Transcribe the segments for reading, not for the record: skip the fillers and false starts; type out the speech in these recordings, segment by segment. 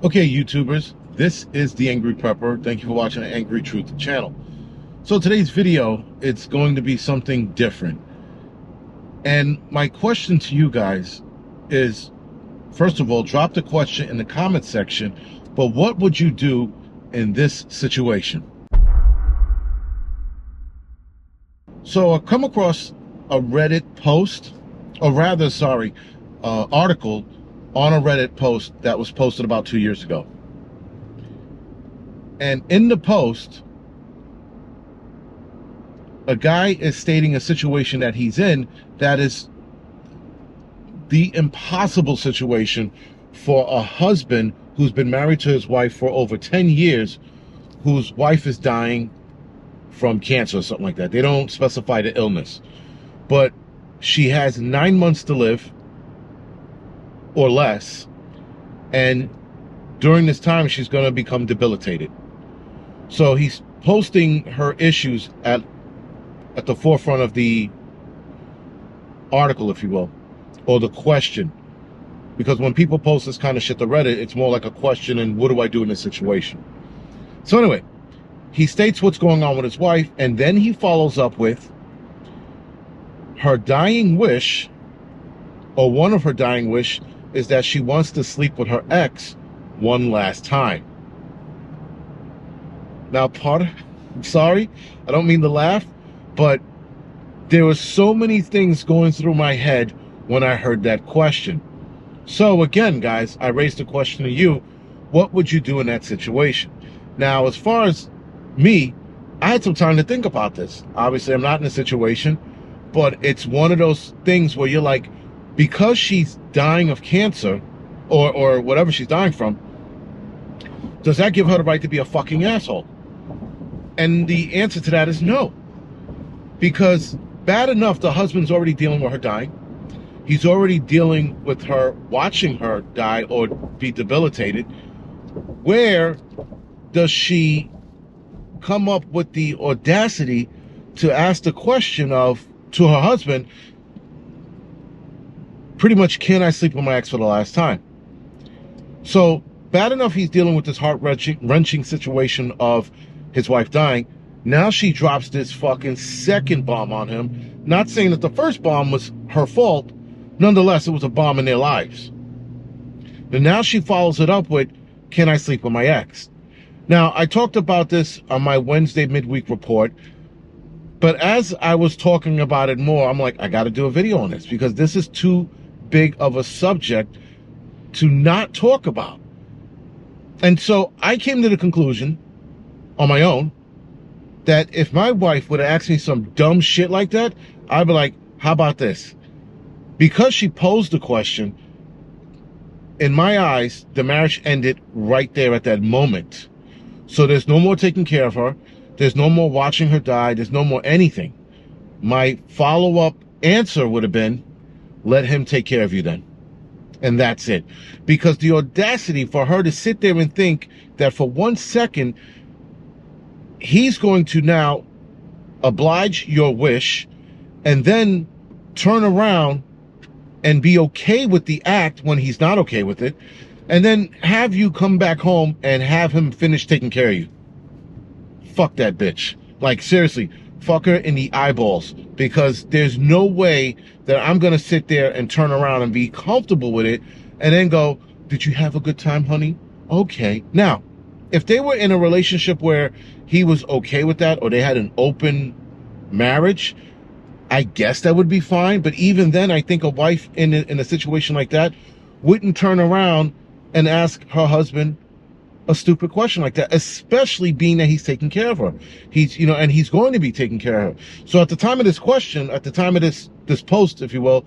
Okay, YouTubers, this is The Angry Prepper. Thank you for watching the Angry Truth channel. So today's video, it's going to be something different. And my question to you guys is, first of all, drop the question in the comment section, but what would you do in this situation? So I come across a Reddit post, or rather, sorry, article on a Reddit post that was posted about 2 years ago. And in the post, a guy is stating a situation that he's in that is the impossible situation for a husband who's been married to his wife for over 10 years, whose wife is dying from cancer or something like that. They don't specify the illness, but she has 9 months to live or less, and during this time she's going to become debilitated. So he's posting her issues at the forefront of the article, if you will, or the question. Because when people post this kind of shit to Reddit, it's more like a question and what do I do in this situation? So anyway, he states what's going on with his wife, and then he follows up with her dying wish, or one of her dying wish, is that she wants to sleep with her ex one last time. Now, I'm sorry, I don't mean to laugh, but there were so many things going through my head when I heard that question. So again, guys, I raised the question to you, what would you do in that situation? Now, as far as me, I had some time to think about this. Obviously, I'm not in a situation, but it's one of those things where you're like, because she's dying of cancer, or whatever she's dying from, does that give her the right to be a fucking asshole? And the answer to that is no. Because bad enough, the husband's already dealing with her dying. He's already dealing with her watching her die or be debilitated. Where does she come up with the audacity to ask the question of, to her husband, pretty much, can I sleep with my ex for the last time? So bad enough he's dealing with this heart-wrenching situation of his wife dying. Now she drops this fucking second bomb on him. Not saying that the first bomb was her fault. Nonetheless, it was a bomb in their lives. And now she follows it up with, can I sleep with my ex? Now, I talked about this on my Wednesday midweek report, but as I was talking about it more, I'm like, I got to do a video on this because this is too big of a subject to not talk about. And so I came to the conclusion on my own that if my wife would have asked me some dumb shit like that, I'd be like, how about this? Because she posed the question, in my eyes, the marriage ended right there at that moment. So there's no more taking care of her. There's no more watching her die. There's no more anything. My follow-up answer would have been, let him take care of you then. And that's it. Because the audacity for her to sit there and think that for 1 second, he's going to now oblige your wish and then turn around and be okay with the act when he's not okay with it, and then have you come back home and have him finish taking care of you. Fuck that bitch. Like, seriously, fuck her in the eyeballs, because there's no way that I'm going to sit there and turn around and be comfortable with it and then go, did you have a good time, honey? Okay. Now, if they were in a relationship where he was okay with that, or they had an open marriage, I guess that would be fine. But even then, I think a wife in a situation like that wouldn't turn around and ask her husband a stupid question like that, especially being that he's taking care of her. He's, and he's going to be taking care of her. So at the time of this question, at the time of this post, if you will,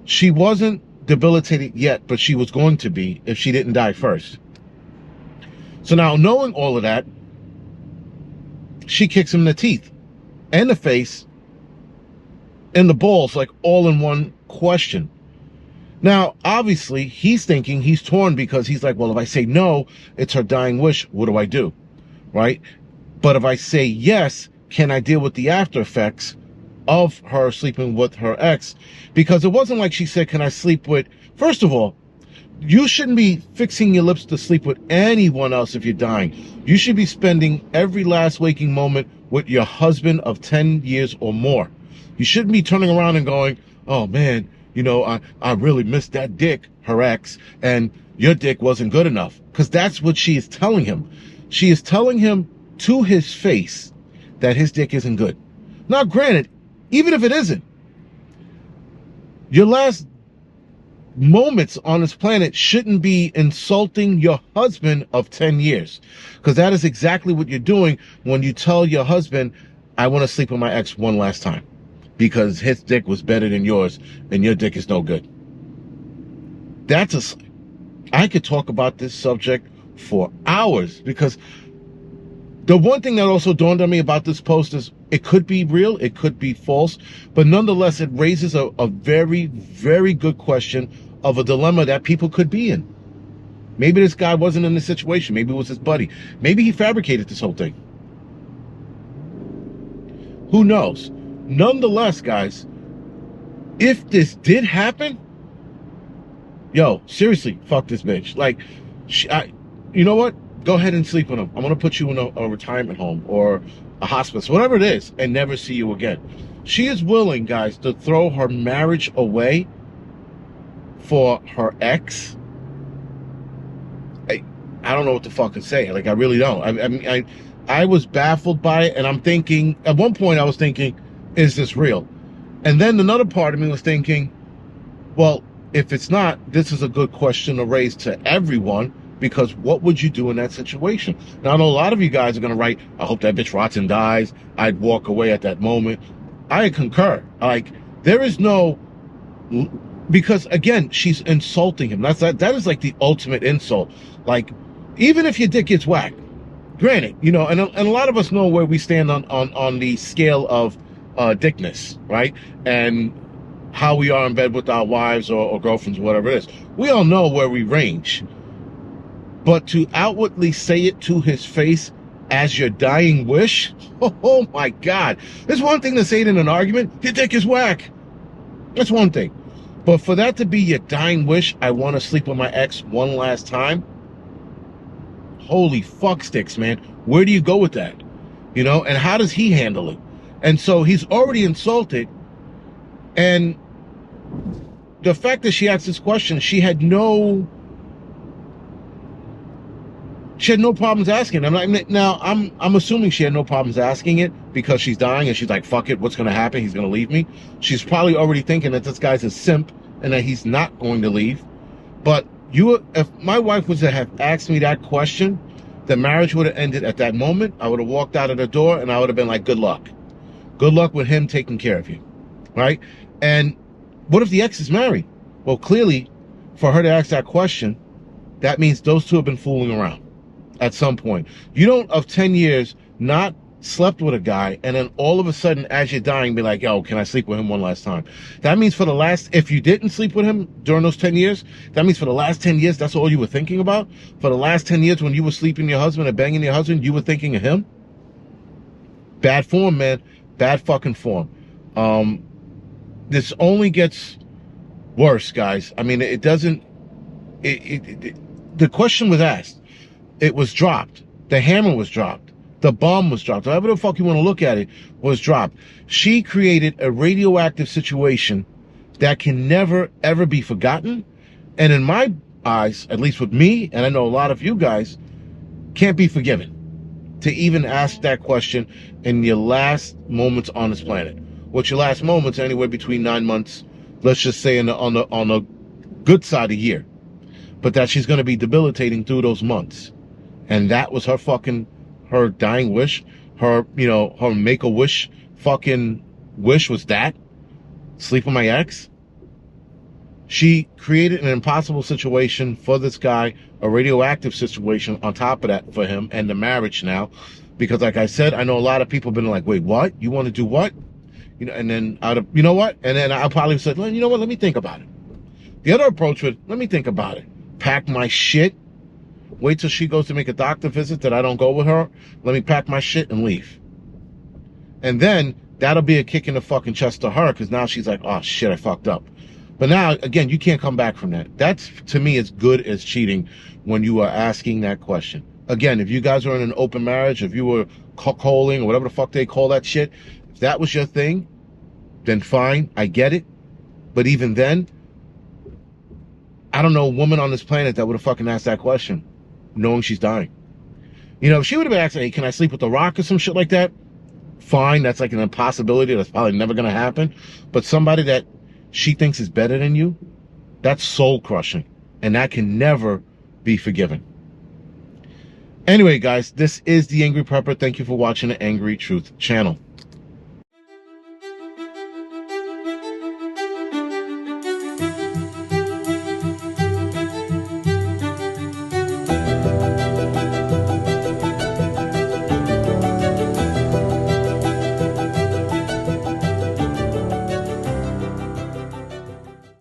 she wasn't debilitated yet, but she was going to be if she didn't die first. So now, knowing all of that, she kicks him in the teeth and the face and the balls, like all in one question. Now, obviously, he's thinking, he's torn, because he's like, well, if I say no, it's her dying wish. What do I do? Right? But if I say yes, can I deal with the after effects of her sleeping with her ex? Because it wasn't like she said, can I sleep with... First of all, You shouldn't be fixing your lips to sleep with anyone else if you're dying. You should be spending every last waking moment with your husband of 10 years or more. You shouldn't be turning around and going, oh man, I really missed that dick, her ex, and your dick wasn't good enough. Because that's what she is telling him. She is telling him to his face that his dick isn't good. Now, granted, even if it isn't, your last moments on this planet shouldn't be insulting your husband of 10 years. Because that is exactly what you're doing when you tell your husband, I want to sleep with my ex one last time. Because his dick was better than yours and your dick is no good. I could talk about this subject for hours, because the one thing that also dawned on me about this post is it could be real, it could be false, but nonetheless, it raises a very, very good question of a dilemma that people could be in. Maybe this guy wasn't in this situation. Maybe it was his buddy. Maybe he fabricated this whole thing. Who knows? Nonetheless, guys, if this did happen, yo, seriously, fuck this bitch. Like, you know what? Go ahead and sleep with him. I'm going to put you in a retirement home or a hospice, whatever it is, and never see you again. She is willing, guys, to throw her marriage away for her ex. I don't know what the fuck to say. Like, I really don't. I was baffled by it, and I'm thinking, at one point I was thinking, is this real? And then another part of me was thinking, well, if it's not, this is a good question to raise to everyone, because what would you do in that situation? Now, I know a lot of you guys are going to write, I hope that bitch rots and dies. I'd walk away at that moment. I concur. Like, there is no, because again, she's insulting him. That is like the ultimate insult. Like, even if your dick gets whacked, granted, and a lot of us know where we stand on the scale of dickness, right? And how we are in bed with our wives or girlfriends, whatever it is. We all know where we range. But to outwardly say it to his face as your dying wish, oh my God. It's one thing to say it in an argument, your dick is whack. That's one thing. But for that to be your dying wish, I want to sleep with my ex one last time, holy fuck sticks, man. Where do you go with that? And how does he handle it? And so he's already insulted. And the fact that she asked this question, she had no problems asking. I'm assuming she had no problems asking it because she's dying and she's like, fuck it, what's going to happen? He's going to leave me. She's probably already thinking that this guy's a simp and that he's not going to leave. But if my wife was to have asked me that question, the marriage would have ended at that moment. I would have walked out of the door and I would have been like, good luck. Good luck with him taking care of you. Right? And what if the ex is married? Well, clearly, for her to ask that question, that means those two have been fooling around at some point. You don't, of 10 years, not slept with a guy, and then all of a sudden, as you're dying, be like, yo, can I sleep with him one last time? That means if you didn't sleep with him during those 10 years, that means for the last 10 years, that's all you were thinking about? For the last 10 years, when you were sleeping with your husband and banging your husband, you were thinking of him? Bad form, man. Bad fucking form. This only gets worse, guys. I mean, it doesn't... the question was asked. It was dropped. The hammer was dropped. The bomb was dropped. However the fuck you want to look at it, was dropped. She created a radioactive situation that can never, ever be forgotten. And in my eyes, at least with me, and I know a lot of you guys, can't be forgiven to even ask that question in your last moments on this planet. Which your last moments are anywhere between 9 months, let's just say on the good side a year. But that she's going to be debilitating through those months. And that was her dying wish. Her make-a-wish fucking wish was that. Sleep with my ex. She created an impossible situation for this guy, a radioactive situation on top of that for him and the marriage now. Because like I said, I know a lot of people have been like, wait, what? You want to do what? And then and then I probably said, well, you know what? Let me think about it. The other approach was, let me think about it. Pack my shit. Wait till she goes to make a doctor visit that I don't go with her. Let me pack my shit and leave. And then that'll be a kick in the fucking chest to her, because now she's like, oh shit, I fucked up. But now, again, you can't come back from that. That's, to me, as good as cheating when you are asking that question. Again, if you guys are in an open marriage, if you were cuckolding or whatever the fuck they call that shit, if that was your thing, then fine, I get it. But even then, I don't know a woman on this planet that would have fucking asked that question, knowing she's dying. You know, if she would have been asking, hey, can I sleep with The Rock or some shit like that? Fine, that's like an impossibility. That's probably never going to happen. But somebody that she thinks is better than you, that's soul crushing. And that can never be forgiven. Anyway, guys, this is The Angry Prepper. Thank you for watching the Angry Truth channel.